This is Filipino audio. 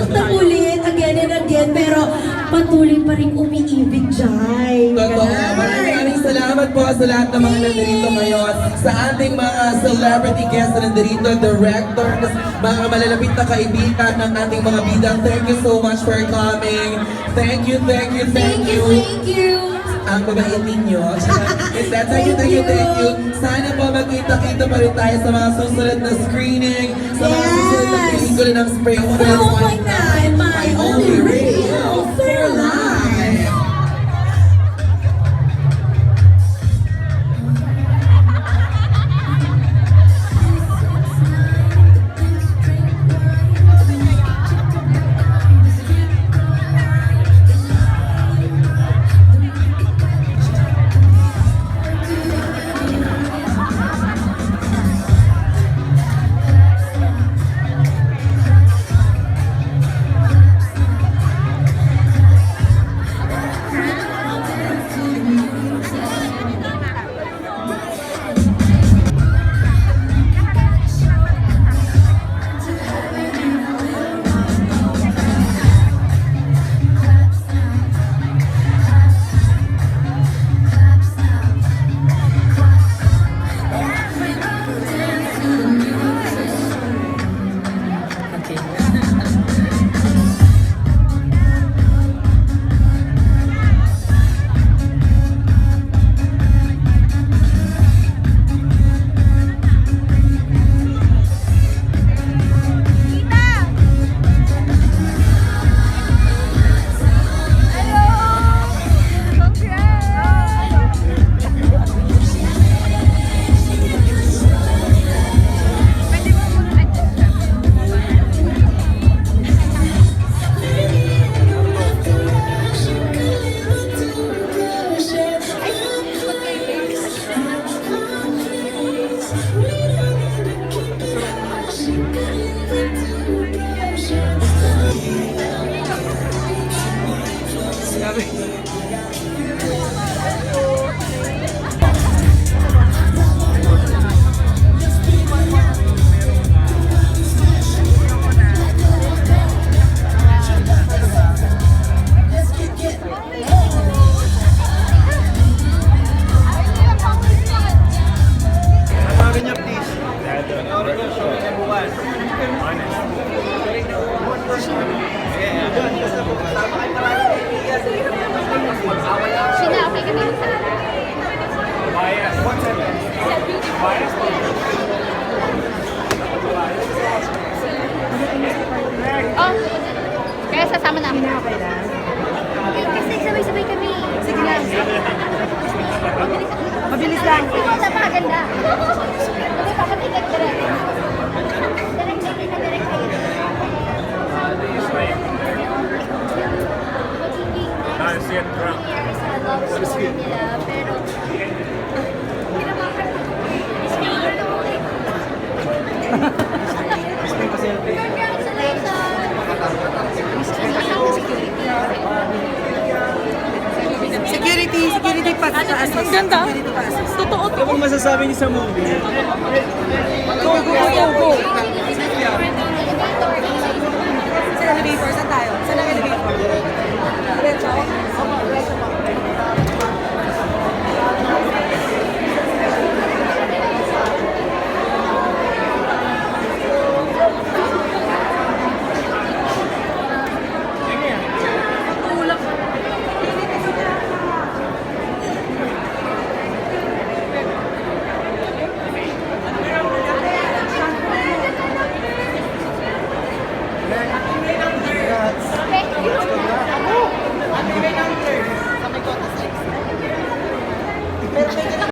nasasaktan ulit again and again, pero patuloy pa rin umiibig, Jai. Totoo. Maraming salamat po sa lahat ng mga nandirito ngayon. Sa ating mga celebrity guests na nandirito, directors, mga malalapit na kaibigan ng ating mga bida. Thank you so much for coming. Thank you, thank you, thank you. Thank you. Ang babait ninyo. Thank you. Sana po magkita-kita pa rin tayo sa mga susunod na screening, sa mga susunod na pelikula ng Spring Fest 101.9, my only radio for life. Sheena, okay ka din sa Oh, kaya sasama namin. Kasi sabay-sabay kami. Sige lang. Mabilis lang. Ikaw na maganda. Kasi papatigad ka rin. Not yet drunk. Sa love story nila, pero Security pass. Ang ganda. Totoo to. Ano masasabi niyo sa movie? Go.